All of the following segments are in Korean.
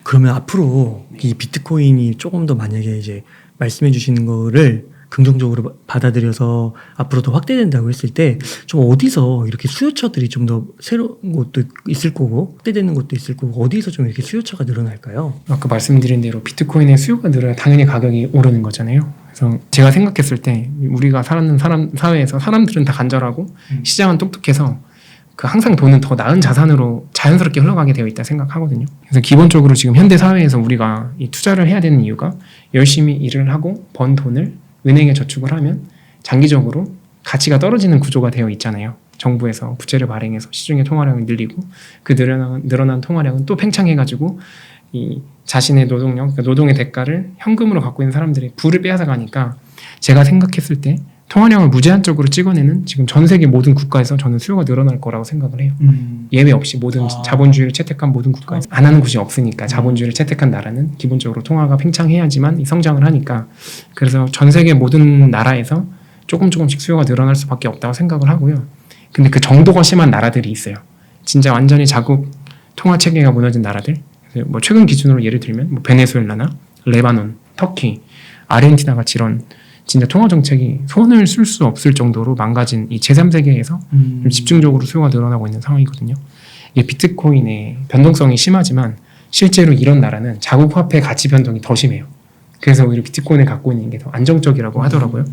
그러면 앞으로 이 비트코인이 조금 더 만약에 이제 말씀해 주시는 거를 긍정적으로 받아들여서 앞으로 더 확대된다고 했을 때 좀 어디서 이렇게 수요처들이 좀 더 새로운 것도 있을 거고 확대되는 것도 있을 거고 어디서 좀 이렇게 수요처가 늘어날까요? 아까 말씀드린 대로 비트코인의 수요가 늘어야 당연히 가격이 오르는 거잖아요. 그래서 제가 생각했을 때 우리가 사는 사회에서 사람들은 다 간절하고 시장은 똑똑해서 그 항상 돈은 더 나은 자산으로 자연스럽게 흘러가게 되어 있다 생각하거든요. 그래서 기본적으로 지금 현대 사회에서 우리가 이 투자를 해야 되는 이유가 열심히 일을 하고 번 돈을 은행에 저축을 하면 장기적으로 가치가 떨어지는 구조가 되어 있잖아요. 정부에서 부채를 발행해서 시중의 통화량을 늘리고 그 늘어난 통화량은 또 팽창해가지고 이 자신의 노동력, 그러니까 노동의 대가를 현금으로 갖고 있는 사람들이 부를 빼앗아 가니까 제가 생각했을 때 통화량을 무제한적으로 찍어내는 지금 전 세계 모든 국가에서 저는 수요가 늘어날 거라고 생각을 해요. 예외 없이 모든 자본주의를 채택한 모든 국가에서 안 하는 곳이 없으니까 자본주의를 채택한 나라는 기본적으로 통화가 팽창해야지만 성장을 하니까 그래서 전 세계 모든 나라에서 조금씩 수요가 늘어날 수밖에 없다고 생각을 하고요. 근데 그 정도가 심한 나라들이 있어요. 진짜 완전히 자국 통화 체계가 무너진 나라들. 뭐 최근 기준으로 예를 들면 뭐 베네수엘라나 레바논, 터키, 아르헨티나 같이 이런 진짜 통화 정책이 손을 쓸 수 없을 정도로 망가진 이 제3세계에서 좀 집중적으로 수요가 늘어나고 있는 상황이거든요. 이게 비트코인의 변동성이 심하지만 실제로 이런 나라는 자국 화폐 가치 변동이 더 심해요. 그래서 오히려 비트코인을 갖고 있는 게 더 안정적이라고 하더라고요.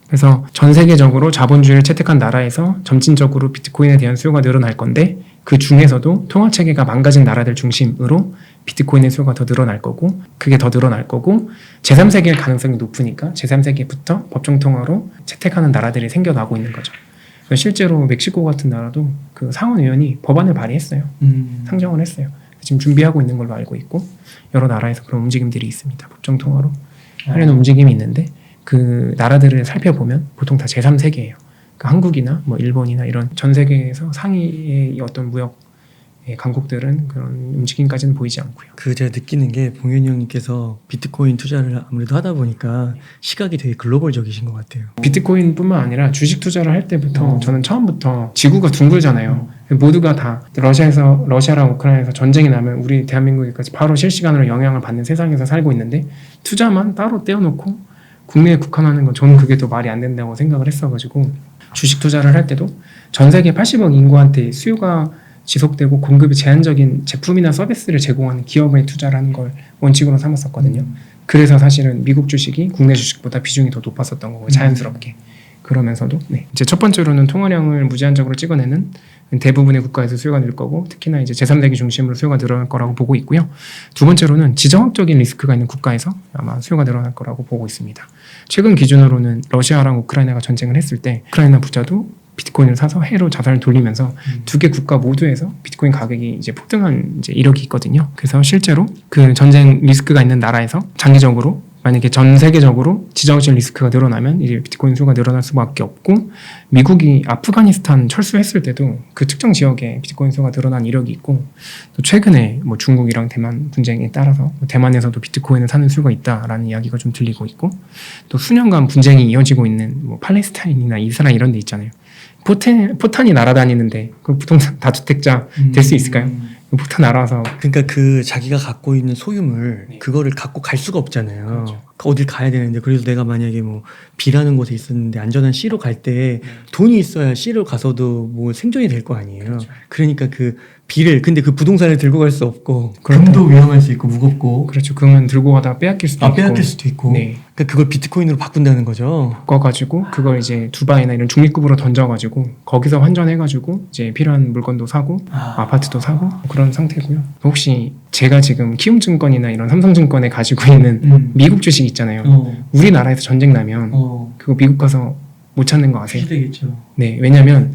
그래서 전 세계적으로 자본주의를 채택한 나라에서 점진적으로 비트코인에 대한 수요가 늘어날 건데 그 중에서도 통화 체계가 망가진 나라들 중심으로 비트코인의 수요가 더 늘어날 거고 그게 더 늘어날 거고 제3세계일 가능성이 높으니까 제3세계부터 법정통화로 채택하는 나라들이 생겨나고 있는 거죠. 실제로 멕시코 같은 나라도 그 상원의원이 법안을 발의했어요. 상정을 했어요. 지금 준비하고 있는 걸로 알고 있고 여러 나라에서 그런 움직임들이 있습니다. 법정통화로 하려는 움직임이 있는데 그 나라들을 살펴보면 보통 다 제3세계예요. 그러니까 한국이나 뭐 일본이나 이런 전 세계에서 상위의 어떤 무역 강국들은 그런 움직임까지는 보이지 않고요. 그 제가 느끼는 게 봉현이 형님께서 비트코인 투자를 아무래도 하다 보니까 시각이 되게 글로벌적이신 것 같아요. 비트코인뿐만 아니라 주식 투자를 할 때부터 저는 처음부터 지구가 둥글잖아요. 모두가 다 러시아랑 우크라이나에서 전쟁이 나면 우리 대한민국에까지 바로 실시간으로 영향을 받는 세상에서 살고 있는데 투자만 따로 떼어놓고 국내에 국한하는 건 저는 그게 더 말이 안 된다고 생각을 했어가지고 주식 투자를 할 때도 전 세계 80억 인구한테 수요가 지속되고 공급이 제한적인 제품이나 서비스를 제공하는 기업에 투자를 하는 걸 원칙으로 삼았었거든요. 그래서 사실은 미국 주식이 국내 주식보다 비중이 더 높았었던 거고 자연스럽게. 그러면서도 이제 첫 번째로는 통화량을 무제한적으로 찍어내는 대부분의 국가에서 수요가 늘 거고 특히나 이제 제3세계 중심으로 수요가 늘어날 거라고 보고 있고요. 두 번째로는 지정학적인 리스크가 있는 국가에서 아마 수요가 늘어날 거라고 보고 있습니다. 최근 기준으로는 러시아랑 우크라이나가 전쟁을 했을 때 우크라이나 부자도 비트코인을 사서 해로 자산을 돌리면서 두 개 국가 모두에서 비트코인 가격이 이제 폭등한 이제 이력이 있거든요. 그래서 실제로 그 전쟁 리스크가 있는 나라에서 장기적으로 만약에 전 세계적으로 지정학적 리스크가 늘어나면 이제 비트코인 수가 늘어날 수밖에 없고 미국이 아프가니스탄 철수했을 때도 그 특정 지역에 비트코인 수가 늘어난 이력이 있고 또 최근에 뭐 중국이랑 대만 분쟁에 따라서 대만에서도 비트코인을 사는 수가 있다라는 이야기가 좀 들리고 있고 또 수년간 분쟁이 이어지고 있는 뭐 팔레스타인이나 이스라엘 이런 데 있잖아요. 포탄이 날아다니는데 그 부동산 다주택자 될 수 있을까요? 폭탄 날아와서 그러니까 그 자기가 갖고 있는 소유물 그거를 갖고 갈 수가 없잖아요. 그렇죠. 어딜 가야 되는데 그래서 내가 만약에 뭐 B라는 곳에 있었는데 안전한 C로 갈 때 돈이 있어야 C로 가서도 뭐 생존이 될 거 아니에요. 그렇죠. 그러니까 그 B를 근데 그 부동산을 들고 갈 수 없고 그렇다. 금도 위험할 수 있고 무겁고 그렇죠. 금은 들고 가다가 빼앗길 수도 있고 빼앗길 수도 있고 그러니까 그걸 비트코인으로 바꾼다는 거죠. 바꿔가지고 그걸 이제 두바이나 이런 중립국으로 던져가지고 거기서 환전해가지고 이제 필요한 물건도 사고 아파트도 사고 그런 상태고요. 혹시 제가 지금 키움증권이나 이런 삼성증권에 가지고 있는 미국 주식 있잖아요. 우리나라에서 전쟁 나면 그거 미국 가서 못 찾는 거 아세요? 되겠죠. 네, 왜냐면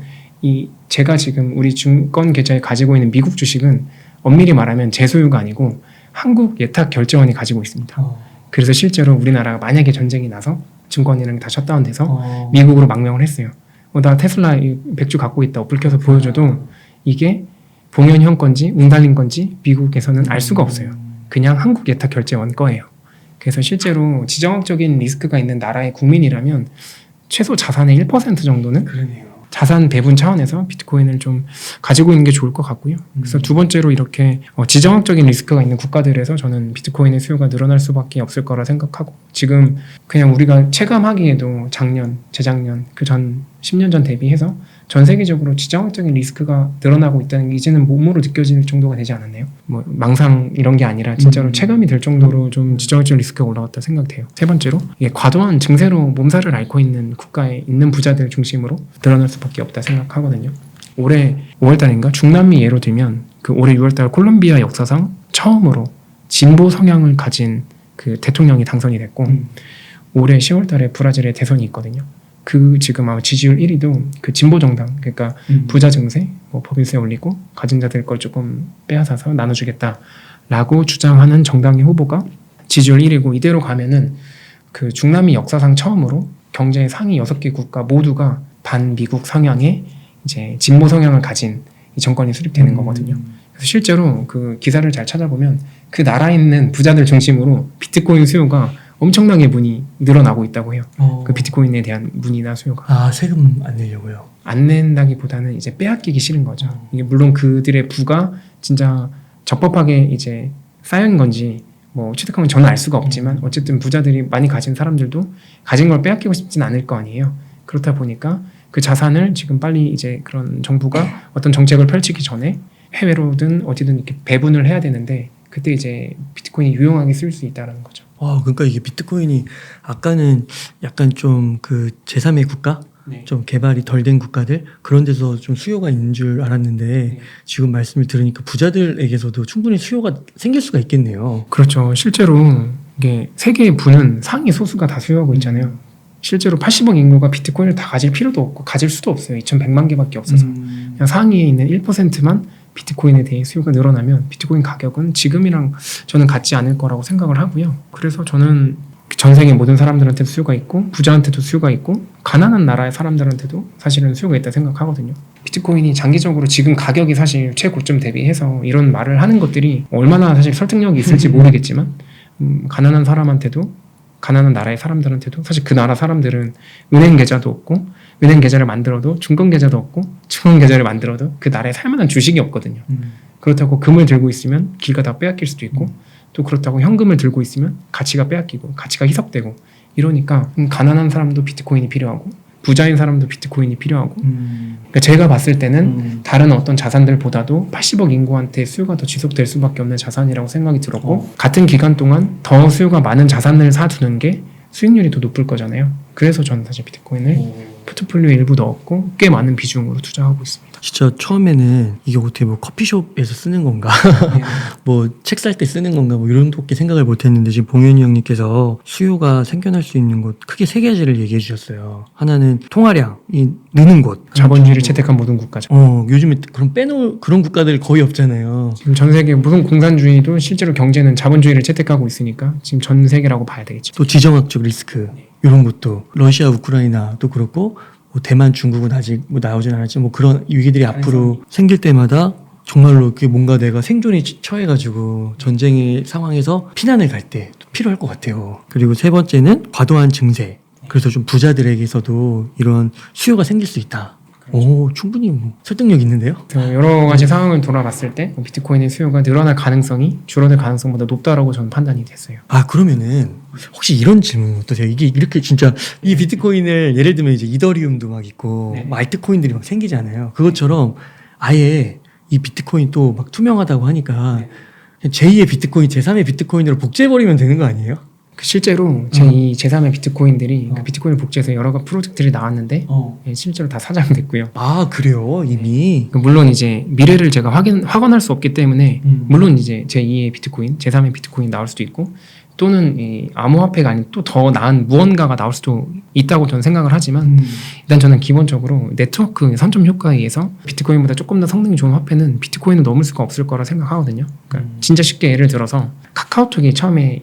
제가 지금 우리 증권 계좌에 가지고 있는 미국 주식은 엄밀히 말하면 제 소유가 아니고 한국 예탁결제원이 가지고 있습니다. 그래서 실제로 우리나라가 만약에 전쟁이 나서 증권이랑 다 셧다운돼서 미국으로 망명을 했어요. 나 테슬라 100주 갖고 있다 어플 켜서 보여줘도 이게 봉현 형 건지 웅달린 건지 미국에서는 알 수가 없어요. 그냥 한국 예탁결제원 거예요. 그래서 실제로 지정학적인 리스크가 있는 나라의 국민이라면 최소 자산의 1% 정도는 그러네요. 자산 배분 차원에서 비트코인을 좀 가지고 있는 게 좋을 것 같고요. 그래서 두 번째로 이렇게 지정학적인 리스크가 있는 국가들에서 저는 비트코인의 수요가 늘어날 수밖에 없을 거라 생각하고, 지금 그냥 우리가 체감하기에도 작년, 재작년, 그 전 10년 전 대비해서 전 세계적으로 지정학적인 리스크가 늘어나고 있다는 게 이제는 몸으로 느껴질 정도가 되지 않았나요? 뭐 망상 이런 게 아니라 진짜로 체감이 될 정도로 좀 지정학적 리스크가 올라갔다 생각돼요. 세 번째로 이게 과도한 증세로 몸살을 앓고 있는 국가에 있는 부자들 중심으로 늘어날 수밖에 없다 생각하거든요. 올해 5월달인가 중남미 예로 들면 그 올해 6월달 콜롬비아 역사상 처음으로 진보 성향을 가진 그 대통령이 당선이 됐고, 올해 10월달에 브라질에 대선이 있거든요. 그 지금 아마 지지율 1위도 그 진보 정당, 그러니까 부자 증세, 뭐 법인세 올리고 가진 자들 걸 조금 빼앗아서 나눠주겠다라고 주장하는 정당의 후보가 지지율 1위고, 이대로 가면은 그 중남미 역사상 처음으로 경제 상위 6개 국가 모두가 반미국 성향의 이제 진보 성향을 가진 이 정권이 수립되는 거거든요. 그래서 실제로 그 기사를 잘 찾아보면 그 나라에 있는 부자들 중심으로 비트코인 수요가 엄청나게 문이 늘어나고 있다고 해요. 그 비트코인에 대한 문의나 수요가. 아, 세금 안 내려고요? 안 낸다기보다는 이제 빼앗기기 싫은 거죠. 이게 물론 그들의 부가 진짜 적법하게 이제 쌓인 건지 뭐 취득하면 저는 알 수가 없지만, 어쨌든 부자들이 많이 가진 사람들도 가진 걸 빼앗기고 싶진 않을 거 아니에요. 그렇다 보니까 그 자산을 지금 빨리 이제 그런 정부가 어떤 정책을 펼치기 전에 해외로든 어디든 이렇게 배분을 해야 되는데, 그때 이제 비트코인이 유용하게 쓸 수 있다는 거죠. 와, 그러니까 이게 비트코인이 아까는 약간 좀 그 제3의 국가? 네. 좀 개발이 덜 된 국가들? 그런 데서 좀 수요가 있는 줄 알았는데, 네. 지금 말씀을 들으니까 부자들에게서도 충분히 수요가 생길 수가 있겠네요. 그렇죠. 실제로 이게 세계의 부는 상위 소수가 다 수요하고 있잖아요. 실제로 80억 인구가 비트코인을 다 가질 필요도 없고 가질 수도 없어요. 2,100만 개밖에 없어서. 그냥 상위에 있는 1%만 비트코인에 대해 수요가 늘어나면 비트코인 가격은 지금이랑 저는 같지 않을 거라고 생각을 하고요. 그래서 저는 전 세계 모든 사람들한테도 수요가 있고, 부자한테도 수요가 있고, 가난한 나라의 사람들한테도 사실은 수요가 있다 생각하거든요. 비트코인이 장기적으로 지금 가격이 사실 최고점 대비해서 이런 말을 하는 것들이 얼마나 사실 설득력이 있을지 모르겠지만, 가난한 사람한테도, 가난한 나라의 사람들한테도, 사실 그 나라 사람들은 은행 계좌도 없고, 은행 계좌를 만들어도 증권 계좌도 없고, 증권 계좌를 만들어도 그 나라에 살만한 주식이 없거든요. 그렇다고 금을 들고 있으면 길 가다 빼앗길 수도 있고, 또 그렇다고 현금을 들고 있으면 가치가 빼앗기고 가치가 희석되고, 이러니까 가난한 사람도 비트코인이 필요하고 부자인 사람도 비트코인이 필요하고, 그러니까 제가 봤을 때는 다른 어떤 자산들보다도 80억 인구한테 수요가 더 지속될 수밖에 없는 자산이라고 생각이 들었고, 같은 기간 동안 더 수요가 많은 자산을 사두는 게 수익률이 더 높을 거잖아요. 그래서 저는 사실 비트코인을 포트폴리오에 일부 넣었고 꽤 많은 비중으로 투자하고 있습니다. 진짜 처음에는 이게 어떻게 뭐 커피숍에서 쓰는 건가, 뭐 책 살 때 쓰는 건가, 뭐 이런 것밖에 생각을 못했는데, 지금 봉현이 형님께서 수요가 생겨날 수 있는 곳 크게 세 가지를 얘기해 주셨어요. 하나는 통화량이 느는 곳, 자본주의를 채택한 모든 국가죠. 요즘에 그런 빼놓을 그런 국가들 거의 없잖아요. 지금 전 세계 모든 공산주의도 실제로 경제는 자본주의를 채택하고 있으니까 지금 전 세계라고 봐야 되겠죠. 또 지정학적 리스크 이런 것도 러시아, 우크라이나도 그렇고, 뭐 대만, 중국은 아직 뭐 나오진 않았지만, 뭐 그런 위기들이 앞으로 생길 때마다 정말로 그 뭔가 내가 생존에 처해가지고 전쟁의 상황에서 피난을 갈 때 필요할 것 같아요. 그리고 세 번째는 과도한 증세. 그래서 좀 부자들에게서도 이런 수요가 생길 수 있다. 오, 충분히 뭐 설득력 있는데요? 여러 가지 상황을 돌아봤을 때 비트코인의 수요가 늘어날 가능성이 줄어들 가능성보다 높다라고 저는 판단이 됐어요. 아, 그러면은 혹시 이런 질문 어떠세요? 이게 이렇게 진짜 이 비트코인을 예를 들면 이제 이더리움도 막 있고 막 알트코인들이 막 생기잖아요. 그것처럼 아예 이 비트코인 또 막 투명하다고 하니까 제2의 비트코인, 제3의 비트코인으로 복제해버리면 되는 거 아니에요? 실제로 제2, 제3의 비트코인들이 그 비트코인을 복제해서 여러 가지 프로젝트들이 나왔는데 실제로 다 사장됐고요. 아, 그래요? 이미? 물론 이제 미래를 제가 확언할 수 없기 때문에 물론 이제 제2의 비트코인, 제3의 비트코인 나올 수도 있고, 또는 이 암호화폐가 아닌 또 더 나은 무언가가 나올 수도 있다고 저는 생각을 하지만, 일단 저는 기본적으로 네트워크 선점 효과에 의해서 비트코인보다 조금 더 성능이 좋은 화폐는 비트코인을 넘을 수가 없을 거라 생각하거든요. 그러니까 진짜 쉽게 예를 들어서 카카오톡이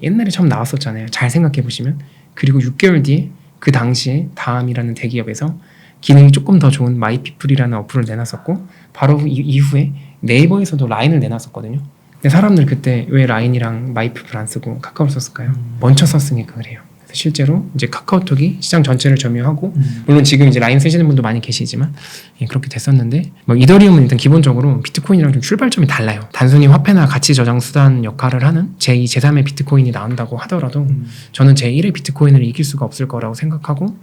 옛날에 처음 나왔었잖아요. 잘 생각해 보시면. 그리고 6개월 뒤에 그 당시에 다음이라는 대기업에서 기능이 조금 더 좋은 마이피플이라는 어플을 내놨었고, 바로 이후에 네이버에서도 라인을 내놨었거든요. 근데 사람들 그때 왜 라인이랑 마이피플 안 쓰고 카카오를 썼을까요? 먼저 썼으니까 그래요. 실제로 이제 카카오톡이 시장 전체를 점유하고 물론 지금 이제 라인 쓰시는 분도 많이 계시지만 그렇게 됐었는데 뭐 이더리움은 일단 기본적으로 비트코인이랑 좀 출발점이 달라요. 단순히 화폐나 가치 저장 수단 역할을 하는 제2, 제3의 비트코인이 나온다고 하더라도 저는 제1의 비트코인을 이길 수가 없을 거라고 생각하고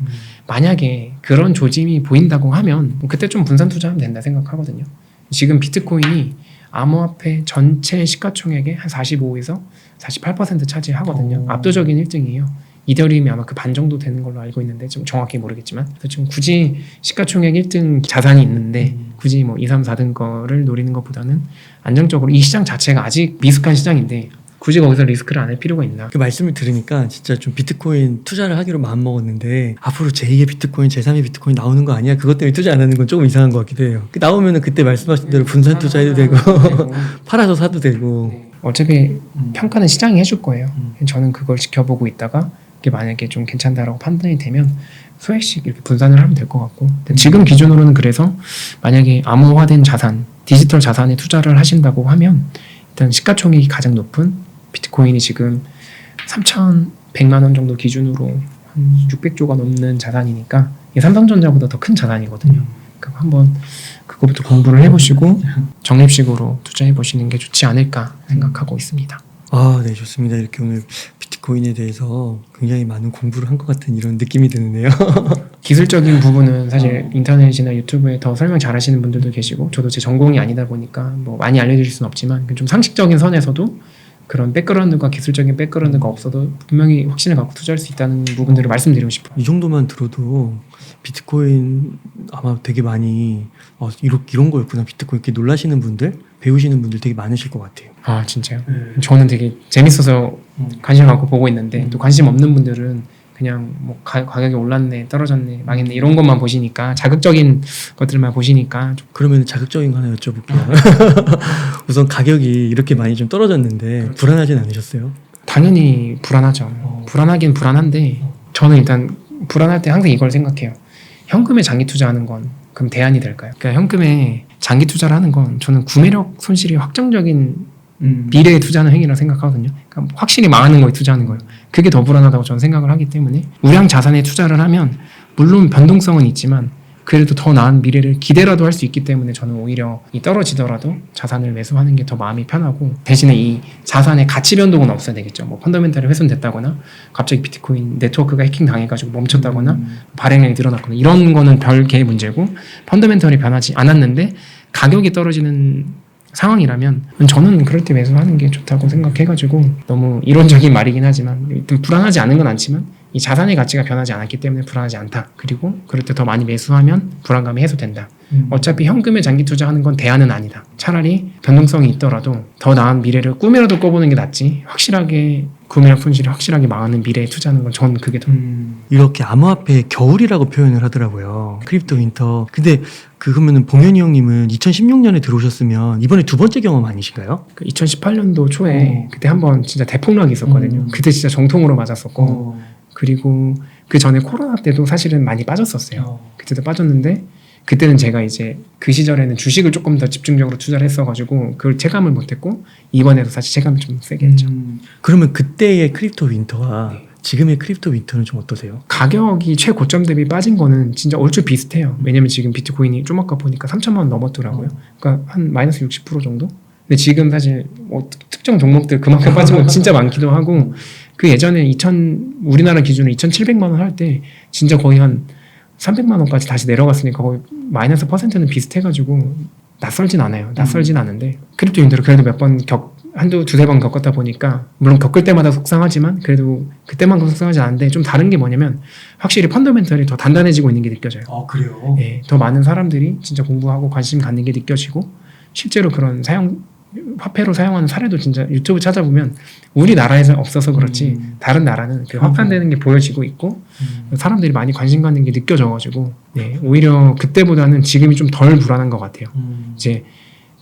만약에 그런 조짐이 보인다고 하면 그때 좀 분산 투자하면 된다 생각하거든요. 지금 비트코인이 암호화폐 전체 시가총액의 한 45에서 48% 차지하거든요. 압도적인 1등이에요. 이더리움이 아마 그 반 정도 되는 걸로 알고 있는데 좀 정확히 모르겠지만 그래서 지금 굳이 시가총액 1등 자산이 있는데 굳이 뭐 2, 3, 4등 거를 노리는 것보다는 안정적으로 이 시장 자체가 아직 미숙한 시장인데 굳이 거기서 리스크를 안 할 필요가 있나. 그 말씀을 들으니까 진짜 좀 비트코인 투자를 하기로 마음먹었는데 앞으로 제2의 비트코인, 제3의 비트코인 나오는 거 아니야? 그것 때문에 투자 안 하는 건 조금 이상한 것 같기도 해요. 나오면은 그때 말씀하신 대로 분산 투자해도 되고 팔아서 사도 되고. 어차피 평가는 시장이 해줄 거예요. 저는 그걸 지켜보고 있다가 이게 만약에 좀 괜찮다라고 판단이 되면 소액씩 이렇게 분산을 하면 될 것 같고 지금 기준으로는 그래서 만약에 암호화된 자산, 디지털 자산에 투자를 하신다고 하면 일단 시가총액이 가장 높은 비트코인이 지금 3,100만 원 정도 기준으로 한 600조가 넘는 자산이니까 이게 삼성전자보다 더 큰 자산이거든요. 그럼 한번 그거부터 공부를 해보시고 적립식으로 투자해 보시는 게 좋지 않을까 생각하고 있습니다. 아, 네, 좋습니다. 이렇게 오늘 비트코인에 대해서 굉장히 많은 공부를 한 것 같은 이런 느낌이 드는데요. 기술적인 부분은 사실 인터넷이나 유튜브에 더 설명 잘 하시는 분들도 계시고 저도 제 전공이 아니다 보니까 뭐 많이 알려드릴 수는 없지만 좀 상식적인 선에서도 그런 백그라운드가 기술적인 백그라운드가 없어도 분명히 확신을 갖고 투자할 수 있다는 부분들을 말씀드리고 싶어요. 이 정도만 들어도 비트코인 아마 되게 많이 이런 거였구나 비트코인 이렇게 놀라시는 분들, 배우시는 분들 되게 많으실 것 같아요. 아 진짜요? 저는 되게 재밌어서 관심 갖고 보고 있는데 또 관심 없는 분들은 그냥 뭐 가격이 올랐네, 떨어졌네, 망했네 이런 것만 보시니까 자극적인 것들만 보시니까 그러면 자극적인 거 하나 여쭤볼게요. 우선 가격이 이렇게 많이 좀 떨어졌는데 불안하진 않으셨어요? 당연히 불안하죠. 불안하긴 불안한데 저는 일단 불안할 때 항상 이걸 생각해요. 현금에 장기 투자하는 건 그럼 대안이 될까요? 그러니까 현금에 장기 투자를 하는 건 저는 구매력 손실이 확정적인 미래에 투자하는 행위라고 생각하거든요. 그러니까 확실히 망하는 거에 투자하는 거예요. 그게 더 불안하다고 저는 생각을 하기 때문에 우량 자산에 투자를 하면 물론 변동성은 있지만 그래도 더 나은 미래를 기대라도 할 수 있기 때문에 저는 오히려 이 떨어지더라도 자산을 매수하는 게 더 마음이 편하고 대신에 이 자산의 가치 변동은 없어야 되겠죠. 뭐 펀더멘탈이 훼손됐다거나 갑자기 비트코인 네트워크가 해킹 당해가지고 멈췄다거나 발행량이 늘어났거나 이런 거는 별개의 문제고 펀더멘탈이 변하지 않았는데 가격이 떨어지는 상황이라면 저는 그럴 때 매수하는 게 좋다고 생각해가지고 너무 이론적인 말이긴 하지만 일단 불안하지 않은 건 않지만 이 자산의 가치가 변하지 않았기 때문에 불안하지 않다. 그리고 그럴 때 더 많이 매수하면 불안감이 해소된다. 어차피 현금에 장기 투자하는 건 대안은 아니다. 차라리 변동성이 있더라도 더 나은 미래를 꿈이라도 꿔보는 게 낫지 확실하게 구매력 손실이 확실하게 망하는 미래에 투자하는 건 저는 그게 더 이렇게 암호화폐 겨울이라고 표현을 하더라고요. 크립토 윈터. 근데 그러면은 봉현이 형님은 2016년에 들어오셨으면 이번에 두 번째 경험 아니신가요? 2018년도 초에 그때 한번 진짜 대폭락이 있었거든요. 그때 진짜 정통으로 맞았었고 그리고 그 전에 코로나 때도 사실은 많이 빠졌었어요. 그때도 빠졌는데 그때는 제가 이제 그 시절에는 주식을 조금 더 집중적으로 투자를 했어가지고 그걸 체감을 못했고 이번에도 사실 체감을 좀 세게 했죠. 그러면 그때의 크립토 윈터와 지금의 크립토 윈터는 좀 어떠세요? 가격이 최고점 대비 빠진 거는 진짜 얼추 비슷해요. 왜냐면 지금 비트코인이 좀 아까 보니까 3천만 원 넘었더라고요. 그러니까 한 마이너스 60% 정도? 근데 지금 사실 뭐 특정 종목들 그만큼 빠진 거 진짜 많기도 하고 그 예전에 우리나라 기준으로 2,700만 원 할 때 진짜 거의 한 300만 원까지 다시 내려갔으니까 거의 마이너스 퍼센트는 비슷해가지고 낯설진 않아요. 낯설진 않은데 크립토 윈터를 그래도 몇 번 두세 번 겪었다 보니까 물론 겪을 때마다 속상하지만 그래도 그때만큼 속상하지 않은데 좀 다른 게 뭐냐면 확실히 펀더멘털이 더 단단해지고 있는 게 느껴져요. 그래요? 예, 더 많은 사람들이 진짜 공부하고 관심 갖는 게 느껴지고 실제로 그런 화폐로 사용하는 사례도 진짜 유튜브 찾아보면 우리나라에서 없어서 그렇지 다른 나라는 그 확산되는 게 보여지고 있고 사람들이 많이 관심 갖는 게 느껴져가지고 네, 오히려 그때보다는 지금이 좀 덜 불안한 것 같아요. 이제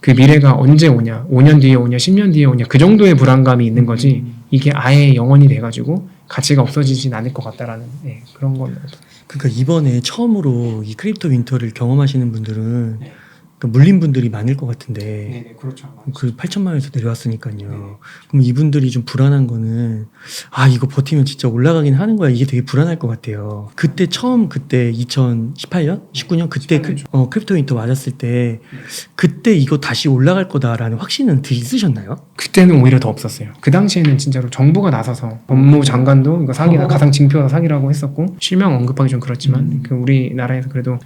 그 미래가 언제 오냐, 5년 뒤에 오냐, 10년 뒤에 오냐 그 정도의 불안감이 있는 거지 이게 아예 영원히 돼가지고 가치가 없어지진 않을 것 같다라는 그런 건. 그러니까 이번에 처음으로 이 크립토 윈터를 경험하시는 분들은 그러니까 물린 분들이 많을 것 같은데 네, 그렇죠. 그 8천만 원에서 내려왔으니까요. 그럼 이분들이 좀 불안한 거는 이거 버티면 진짜 올라가긴 하는 거야. 이게 되게 불안할 것 같아요. 그때 2018년, 19년 그때 18년 크립토 윈터 맞았을 때 그때 이거 다시 올라갈 거다라는 확신은 있으셨나요? 그때는 오히려 더 없었어요. 그 당시에는 진짜로 정부가 나서서 법무부 장관도 이거 사기다, 가상 징표가 사기라고 했었고, 실명 언급하기 좀 그렇지만 그 우리나라에서 그래도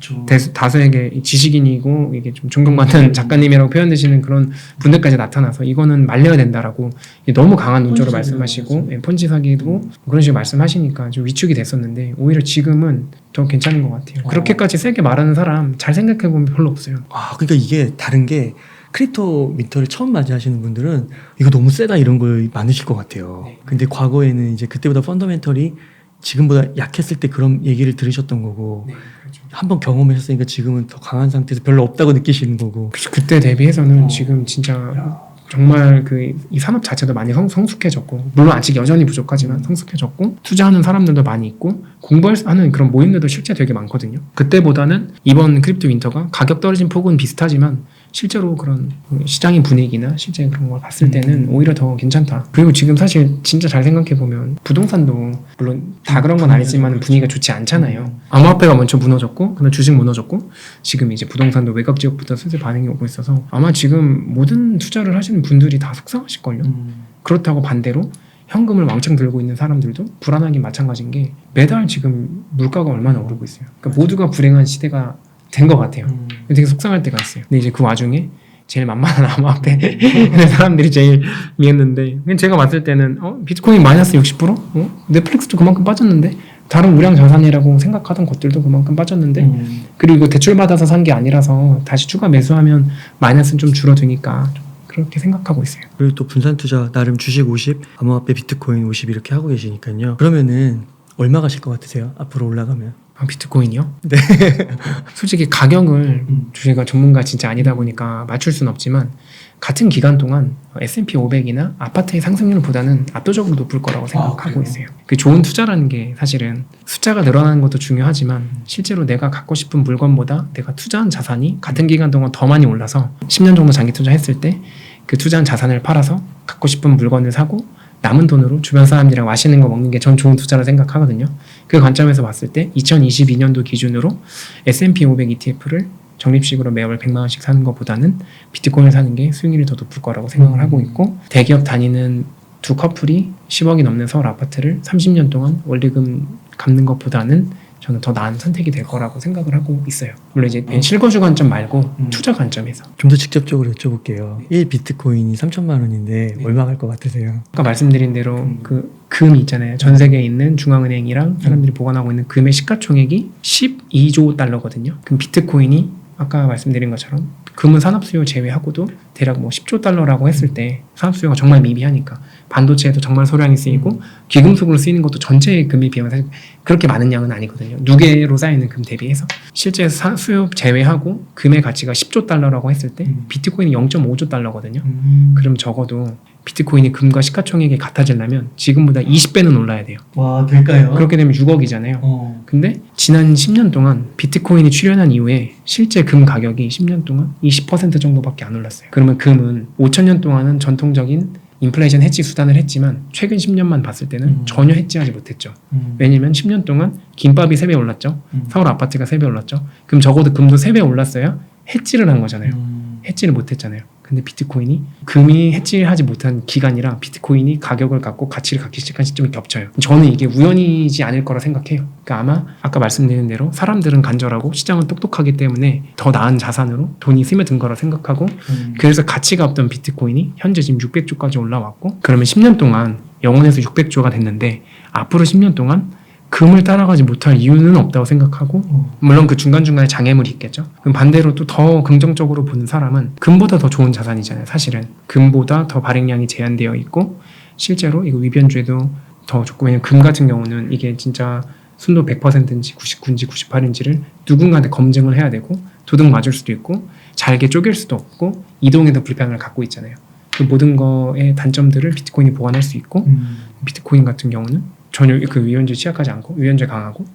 다수에게 지식인이고 이게 좀 존경받는 작가님이라고 표현되시는 그런 분들까지 나타나서 이거는 말려야 된다라고 너무 강한 논조로 말씀하시고, 펀치 사기도 그런 식으로 말씀하시니까 좀 위축이 됐었는데, 오히려 지금은 더 괜찮은 것 같아요. 그렇게까지 세게 말하는 사람 잘 생각해보면 별로 없어요. 그러니까 이게 다른 게 크립토 윈터를 처음 맞이하시는 분들은 이거 너무 세다 이런 걸 많으실 것 같아요. 근데 과거에는 이제 그때보다 펀더멘털이 지금보다 약했을 때 그런 얘기를 들으셨던 거고, 그렇죠. 한번 경험하셨으니까 지금은 더 강한 상태에서 별로 없다고 느끼시는 거고. 그때 대비해서는 지금 진짜 정말 이 산업 자체도 많이 성숙해졌고, 물론 아직 여전히 부족하지만 성숙해졌고, 투자하는 사람들도 많이 있고, 공부하는 그런 모임들도 실제 되게 많거든요. 그때보다는 이번 크립토 윈터가 가격 떨어진 폭은 비슷하지만 실제로 그런 시장의 분위기나 실제 그런 걸 봤을 때는 오히려 더 괜찮다. 그리고 지금 사실 진짜 잘 생각해보면 부동산도 물론 다 그런 건 아니지만 분위기가 좋지 않잖아요. 암호화폐가 먼저 무너졌고, 그다음 주식 무너졌고, 지금 이제 부동산도 외곽 지역부터 슬슬 반응이 오고 있어서 아마 지금 모든 투자를 하시는 분들이 다 속상하실걸요. 그렇다고 반대로 현금을 왕창 들고 있는 사람들도 불안하긴 마찬가지인 게, 매달 지금 물가가 얼마나 오르고 있어요. 그러니까 모두가 불행한 시대가 된 것 같아요. 되게 속상할 때가 있어요. 근데 이제 그 와중에 제일 만만한 암호화폐 사람들이 제일 미했는데, 제가 봤을 때는 비트코인 마이너스 60%? 넷플릭스도 그만큼 빠졌는데, 다른 우량 자산이라고 생각하던 것들도 그만큼 빠졌는데, 그리고 대출 받아서 산 게 아니라서 다시 추가 매수하면 마이너스는 좀 줄어드니까 그렇게 생각하고 있어요. 그리고 또 분산 투자 나름 주식 50, 암호화폐 비트코인 50 이렇게 하고 계시니까요. 그러면은 얼마 가실 것 같으세요? 앞으로 올라가면? 비트코인이요? 네. 솔직히 가격을 저희가 전문가 진짜 아니다 보니까 맞출 수는 없지만, 같은 기간 동안 S&P 500이나 아파트의 상승률보다는 압도적으로 높을 거라고 생각하고 있어요. 그 좋은 투자라는 게 사실은 숫자가 늘어나는 것도 중요하지만, 실제로 내가 갖고 싶은 물건보다 내가 투자한 자산이 같은 기간 동안 더 많이 올라서 10년 정도 장기 투자했을 때 그 투자한 자산을 팔아서 갖고 싶은 물건을 사고 남은 돈으로 주변 사람들이랑 맛있는 거 먹는 게 전 좋은 투자라 생각하거든요. 그 관점에서 봤을 때 2022년도 기준으로 S&P 500 ETF를 적립식으로 매월 100만 원씩 사는 것보다는 비트코인을 사는 게 수익률이 더 높을 거라고 생각을 하고 있고, 대기업 다니는 두 커플이 10억이 넘는 서울 아파트를 30년 동안 원리금 갚는 것보다는 저는 더 나은 선택이 될 거라고 생각을 하고 있어요. 물론 이제 실거주 관점 말고 투자 관점에서. 좀 더 직접적으로 여쭤볼게요. 1 비트코인이 3천만 원인데 얼마 갈 것 같으세요? 아까 말씀드린 대로 그 금이 있잖아요. 전 세계에 있는 중앙은행이랑 사람들이 보관하고 있는 금의 시가총액이 12조 달러거든요. 그럼 비트코인이 아까 말씀드린 것처럼 금은 산업수요 제외하고도 대략 10조 달러라고 했을 때, 산업수요가 정말 미비하니까 반도체에도 정말 소량이 쓰이고 귀금속으로 쓰이는 것도 전체의 금에 비하면 사실 그렇게 많은 양은 아니거든요. 누계로 쌓이는 금 대비해서. 실제 수요 제외하고 금의 가치가 10조 달러라고 했을 때 비트코인이 0.5조 달러거든요. 그럼 적어도 비트코인이 금과 시가총액이 같아지려면 지금보다 20배는 올라야 돼요. 와, 될까요? 그렇게 되면 6억이잖아요. 근데 지난 10년 동안 비트코인이 출현한 이후에 실제 금 가격이 10년 동안 20% 정도밖에 안 올랐어요. 그러면 금은 5천년 동안은 전통적인 인플레이션 해지 수단을 했지만 최근 10년만 봤을 때는 전혀 해지하지 못했죠. 왜냐면 10년 동안 김밥이 3배 올랐죠. 서울 아파트가 3배 올랐죠. 그럼 적어도 금도 3배 올랐어야 해지를 한 거잖아요. 해지를 못했잖아요. 근데 비트코인이 금이 해지하지 못한 기간이랑 비트코인이 가격을 갖고 가치를 갖기 시작한 시점이 겹쳐요. 저는 이게 우연이지 않을 거라 생각해요. 그러니까 아마 아까 말씀드린 대로 사람들은 간절하고 시장은 똑똑하기 때문에 더 나은 자산으로 돈이 스며든 거라 생각하고, 그래서 가치가 없던 비트코인이 현재 지금 600조까지 올라왔고, 그러면 10년 동안 0원에서 600조가 됐는데 앞으로 10년 동안 금을 따라가지 못할 이유는 없다고 생각하고, 물론 그 중간중간에 장애물이 있겠죠. 그럼 반대로 또 더 긍정적으로 보는 사람은 금보다 더 좋은 자산이잖아요. 사실은 금보다 더 발행량이 제한되어 있고, 실제로 이거 위변주에도 더 좋고, 왜냐면 금 같은 경우는 이게 진짜 순도 100%인지 99인지 98인지를 누군가한테 검증을 해야 되고, 도둑 맞을 수도 있고 잘게 쪼갤 수도 없고 이동에도 불편함을 갖고 있잖아요. 그 모든 거의 단점들을 비트코인이 보완할 수 있고, 비트코인 같은 경우는 전혀 그 위헌죄 취약하지 않고 위헌죄 강하고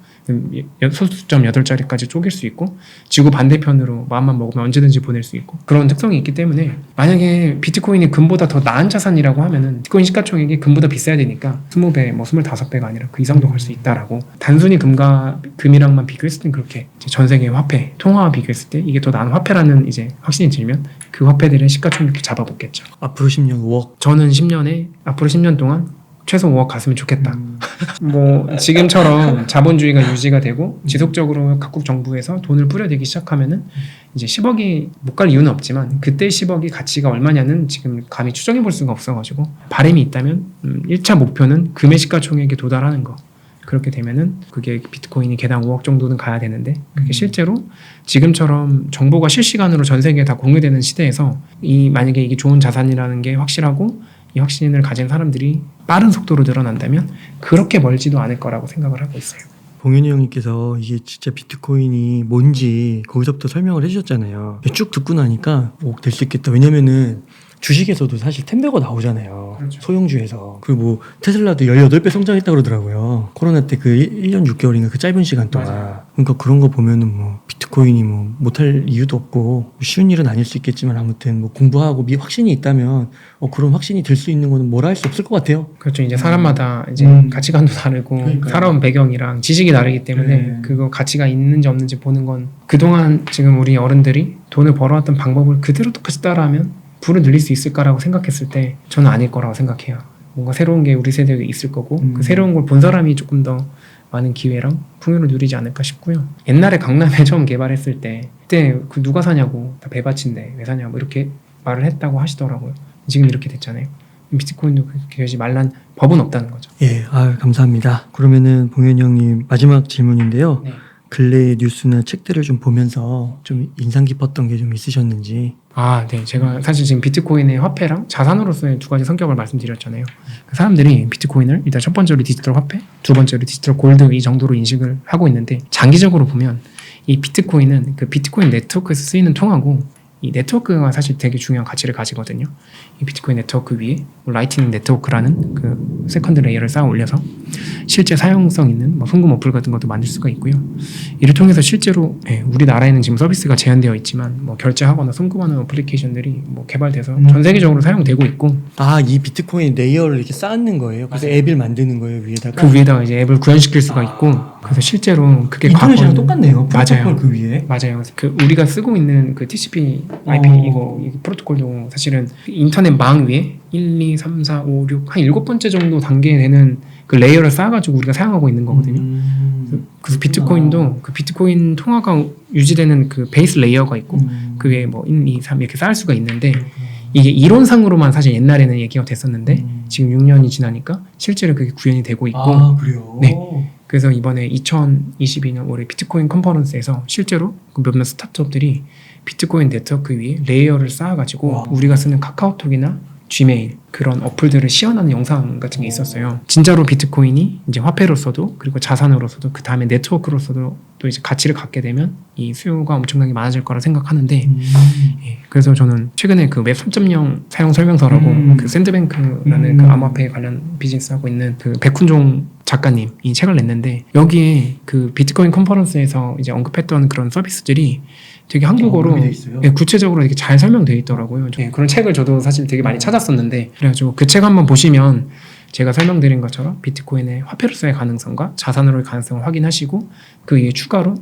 소수점 8자리까지 쪼갤 수 있고 지구 반대편으로 마음만 먹으면 언제든지 보낼 수 있고 그런 특성이 있기 때문에 만약에 비트코인이 금보다 더 나은 자산이라고 하면은 비트코인 시가총액이 금보다 비싸야 되니까 20배, 뭐 25배가 아니라 그 이상도 갈 수 있다라고 단순히 금이랑만 비교했을 땐 그렇게 이제 전 세계 화폐, 통화와 비교했을 때 이게 더 나은 화폐라는 이제 확신이 들면 그 화폐들의 시가총액도 잡아보겠죠. 앞으로 10년 5억. 저는 10년에 앞으로 10년 동안 최소 5억 갔으면 좋겠다. 뭐 지금처럼 자본주의가 유지가 되고 지속적으로 각국 정부에서 돈을 뿌려대기 시작하면은 이제 10억이 못 갈 이유는 없지만 그때 10억이 가치가 얼마냐는 지금 감히 추정해 볼 수가 없어가지고 바람이 있다면 1차 목표는 금의 시가총액에 도달하는 거. 그렇게 되면은 그게 비트코인이 개당 5억 정도는 가야 되는데 그게 실제로 지금처럼 정보가 실시간으로 전 세계에 다 공유되는 시대에서 만약에 이게 좋은 자산이라는 게 확실하고 이 확신을 가진 사람들이 빠른 속도로 늘어난다면 그렇게 멀지도 않을 거라고 생각을 하고 있어요. 봉현이 형님께서 이게 진짜 비트코인이 뭔지 거기서부터 설명을 해주셨잖아요. 쭉 듣고 나니까 될 수 있겠다. 왜냐면은 주식에서도 사실 텐베거 나오잖아요. 그렇죠. 소형주에서. 그리고 뭐 테슬라도 18배 성장했다고 그러더라고요. 코로나 때 그 1년 6개월인가 그 짧은 시간 동안. 맞아요. 그러니까 그런 거 보면은 뭐 비트코인이 뭐 못할 이유도 없고 쉬운 일은 아닐 수 있겠지만 아무튼 뭐 공부하고 확신이 있다면 그런 확신이 들 수 있는 거는 뭐라 할 수 없을 것 같아요. 그렇죠. 이제 사람마다 이제 가치관도 다르고 그러니까요. 살아온 배경이랑 지식이 다르기 때문에 네. 그거 가치가 있는지 없는지 보는 건 그동안 지금 우리 어른들이 돈을 벌어왔던 방법을 그대로 똑같이 따라하면 부를 늘릴 수 있을까라고 생각했을 때 저는 아닐 거라고 생각해요. 뭔가 새로운 게 우리 세대에 있을 거고 그 새로운 걸 본 사람이 조금 더 많은 기회랑 풍요를 누리지 않을까 싶고요. 옛날에 강남에 처음 개발했을 때 그때 그 누가 사냐고 다 배밭인데 왜 사냐 뭐 이렇게 말을 했다고 하시더라고요. 지금 이렇게 됐잖아요. 비트코인도 그렇게 말란 법은 없다는 거죠. 예, 감사합니다. 그러면은 봉현이 형님 마지막 질문인데요. 네. 근래 뉴스나 책들을 좀 보면서 좀 인상 깊었던 게 좀 있으셨는지. 네. 제가 사실 지금 비트코인의 화폐랑 자산으로서의 두 가지 성격을 말씀드렸잖아요. 그 사람들이 비트코인을 일단 첫 번째로 디지털 화폐, 두 번째로 디지털 골드 이 정도로 인식을 하고 있는데 장기적으로 보면 이 비트코인은 그 비트코인 네트워크에서 쓰이는 통하고 이 네트워크가 사실 되게 중요한 가치를 가지거든요. 이 비트코인 네트워크 위에 라이트닝 네트워크라는 그 세컨드 레이어를 쌓아 올려서 실제 사용성 있는 뭐 송금 어플 같은 것도 만들 수가 있고요. 이를 통해서 실제로 우리나라에는 지금 서비스가 제한되어 있지만 뭐 결제하거나 송금하는 어플리케이션들이 뭐 개발돼서 전 세계적으로 사용되고 있고 이 비트코인 레이어를 이렇게 쌓는 거예요. 그래서 앱을 만드는 거예요, 위에다가. 그 위에다가 이제 앱을 구현시킬 수가 있고 그래서 실제로 그게 인터넷이랑 똑같네요. 맞아요. 프로토콜 그 위에. 맞아요. 그 우리가 쓰고 있는 그 TCP, IP 이거 프로토콜도 사실은 인터넷 망 위에 1, 2, 3, 4, 5, 6 한 7번째 정도 단계에 되는 그 레이어를 쌓아가지고 우리가 사용하고 있는 거거든요. 그래서 비트코인도 그 비트코인 통화가 유지되는 그 베이스 레이어가 있고 그 위에 뭐 1, 2, 3 이렇게 쌓을 수가 있는데 이게 이론상으로만 사실 옛날에는 얘기가 됐었는데 지금 6년이 지나니까 실제로 그게 구현이 되고 있고 그래요? 네. 그래서 이번에 2022년 올해 비트코인 컨퍼런스에서 실제로 그 몇몇 스타트업들이 비트코인 네트워크 위에 레이어를 쌓아가지고 우리가 쓰는 카카오톡이나 지메일 그런 어플들을 시연하는 영상 같은 게 있었어요. 진짜로 비트코인이 이제 화폐로서도 그리고 자산으로서도 그 다음에 네트워크로서도 또 이제 가치를 갖게 되면 이 수요가 엄청나게 많아질 거라 생각하는데 그래서 저는 최근에 그 웹 3.0 사용 설명서라고 그 샌드뱅크라는 그 암호화폐 관련 비즈니스 하고 있는 그 백훈종 작가님 이 책을 냈는데 여기에 그 비트코인 컨퍼런스에서 이제 언급했던 그런 서비스들이 되게 한국어로 구체적으로 이렇게 잘 설명되어 있더라고요. 그런 책을 저도 사실 되게 많이 찾았었는데 그래가지고 그 책 한번 보시면 제가 설명드린 것처럼 비트코인의 화폐로서의 가능성과 자산으로의 가능성을 확인하시고 그 위에 추가로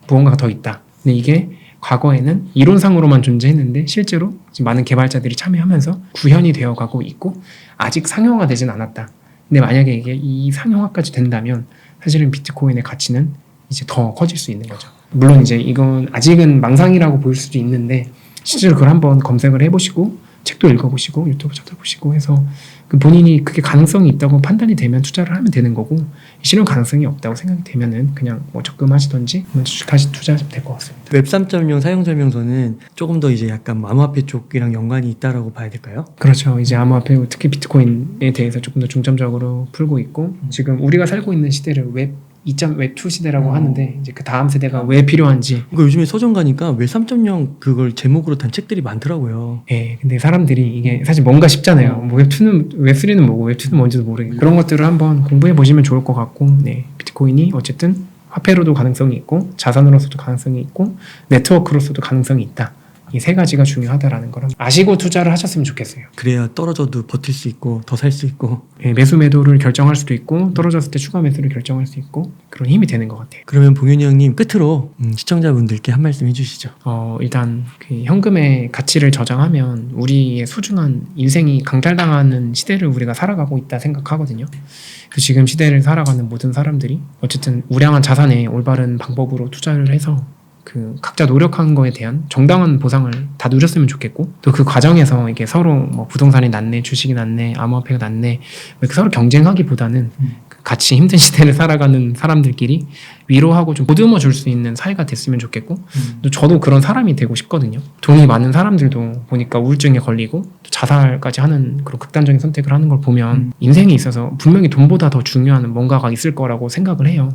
무언가가 더 있다. 근데 이게 과거에는 이론상으로만 존재했는데 실제로 지금 많은 개발자들이 참여하면서 구현이 되어가고 있고 아직 상용화되진 않았다. 근데 만약에 이게 이 상용화까지 된다면 사실은 비트코인의 가치는 이제 더 커질 수 있는 거죠. 물론 이제 이건 아직은 망상이라고 보일 수도 있는데 실제로 그걸 한번 검색을 해보시고 책도 읽어보시고 유튜브 찾아보시고 해서 그 본인이 그게 가능성이 있다고 판단이 되면 투자를 하면 되는 거고 실현 가능성이 없다고 생각이 되면은 그냥 뭐 적금하시던지 다시 투자하시면 될 것 같습니다. 웹 3.0 사용 설명서는 조금 더 이제 약간 암호화폐 쪽이랑 연관이 있다라고 봐야 될까요? 그렇죠. 이제 암호화폐 특히 비트코인에 대해서 조금 더 중점적으로 풀고 있고 지금 우리가 살고 있는 시대를 웹 2.2 시대라고 하는데 이제 그 다음 세대가 왜 필요한지. 그러니까 요즘에 서점 가니까 왜 3.0 그걸 제목으로 단 책들이 많더라고요. 예, 근데 사람들이 이게 사실 뭔가 싶잖아요. 뭐 웹2는 웹3는 뭐고 웹2는 뭔지도 모르겠고 그런 것들을 한번 공부해 보시면 좋을 것 같고, 네, 비트코인이 어쨌든 화폐로도 가능성이 있고 자산으로서도 가능성이 있고 네트워크로서도 가능성이 있다. 이 세 가지가 중요하다라는 걸 아시고 투자를 하셨으면 좋겠어요. 그래야 떨어져도 버틸 수 있고 더 살 수 있고. 예, 매수 매도를 결정할 수도 있고 떨어졌을 때 추가 매수를 결정할 수 있고 그런 힘이 되는 것 같아요. 그러면 봉현이 형님 끝으로 시청자분들께 한 말씀 해주시죠. 일단 그 현금의 가치를 저장하면 우리의 소중한 인생이 강탈당하는 시대를 우리가 살아가고 있다 생각하거든요. 그 지금 시대를 살아가는 모든 사람들이 어쨌든 우량한 자산에 올바른 방법으로 투자를 해서 그 각자 노력한 거에 대한 정당한 보상을 다 누렸으면 좋겠고, 또 그 과정에서 이게 서로 뭐 부동산이 낫네, 주식이 낫네, 암호화폐가 낫네, 이렇게 서로 경쟁하기보다는 그 같이 힘든 시대를 살아가는 사람들끼리 위로하고 좀 보듬어 줄 수 있는 사이가 됐으면 좋겠고, 또 저도 그런 사람이 되고 싶거든요. 돈이 많은 사람들도 보니까 우울증에 걸리고 또 자살까지 하는 그런 극단적인 선택을 하는 걸 보면 인생에 있어서 분명히 돈보다 더 중요한 뭔가가 있을 거라고 생각을 해요.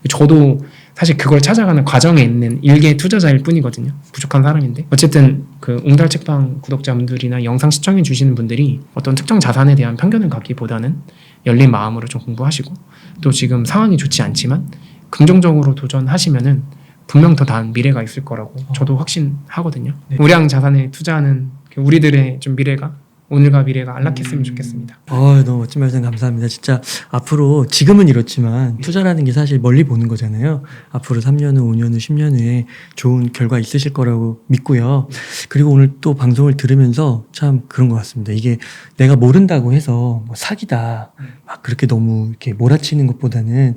저도 사실 그걸 찾아가는 과정에 있는 일개 투자자일 뿐이거든요. 부족한 사람인데 어쨌든 그 웅달 책방 구독자분들이나 영상 시청해 주시는 분들이 어떤 특정 자산에 대한 편견을 갖기보다는 열린 마음으로 좀 공부하시고, 또 지금 상황이 좋지 않지만 긍정적으로 도전하시면은 분명 더 나은 미래가 있을 거라고 저도 확신하거든요. 네. 우량 자산에 투자하는 우리들의 좀 미래가, 오늘과 미래가 안락했으면 좋겠습니다. 너무 멋진 말씀 감사합니다. 진짜 앞으로 지금은 이렇지만 투자라는 게 사실 멀리 보는 거잖아요. 앞으로 3년 후, 5년 후, 10년 후에 좋은 결과 있으실 거라고 믿고요. 그리고 오늘 또 방송을 들으면서 참 그런 것 같습니다. 이게 내가 모른다고 해서 뭐 사기다 막 그렇게 너무 이렇게 몰아치는 것보다는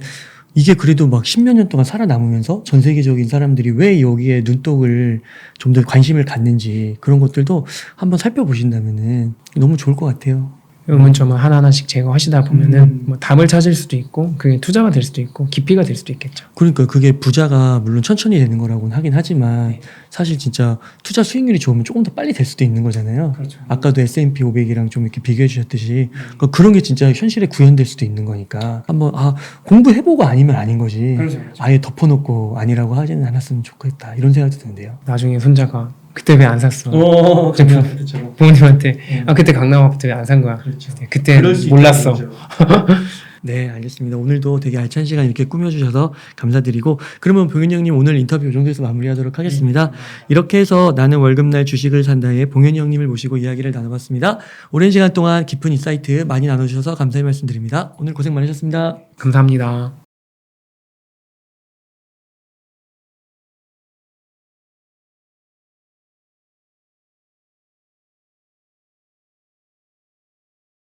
이게 그래도 막 10몇 년 동안 살아남으면서 전 세계적인 사람들이 왜 여기에 눈독을 좀 더 관심을 갖는지 그런 것들도 한번 살펴보신다면은 너무 좋을 것 같아요. 의문점을 하나하나씩 제거하시다 보면은 뭐 답을 찾을 수도 있고 그게 투자가 될 수도 있고 깊이가 될 수도 있겠죠. 그러니까 그게 부자가 물론 천천히 되는 거라고는 하긴 하지만 사실 진짜 투자 수익률이 좋으면 조금 더 빨리 될 수도 있는 거잖아요. 그렇죠. 아까도 S&P 500이랑 좀 이렇게 비교해 주셨듯이 그러니까 그런 게 진짜 현실에 구현될 수도 있는 거니까 한번 공부해보고 아니면 아닌 거지. 그렇죠. 아예 덮어놓고 아니라고 하지는 않았으면 좋겠다 이런 생각도 드는데요. 나중에 손자가 그때 왜 안 샀어? 그렇죠. 부모님한테 그때 강남 아파트 왜 안 산 거야? 그렇죠. 그때 몰랐어. 네, 알겠습니다. 오늘도 되게 알찬 시간 이렇게 꾸며주셔서 감사드리고, 그러면 봉현이 형님 오늘 인터뷰 이 정도에서 마무리하도록 하겠습니다. 이렇게 해서 나는 월급날 주식을 산다의 봉현이 형님을 모시고 이야기를 나눠봤습니다. 오랜 시간 동안 깊은 인사이트 많이 나눠주셔서 감사의 말씀드립니다. 오늘 고생 많으셨습니다. 감사합니다.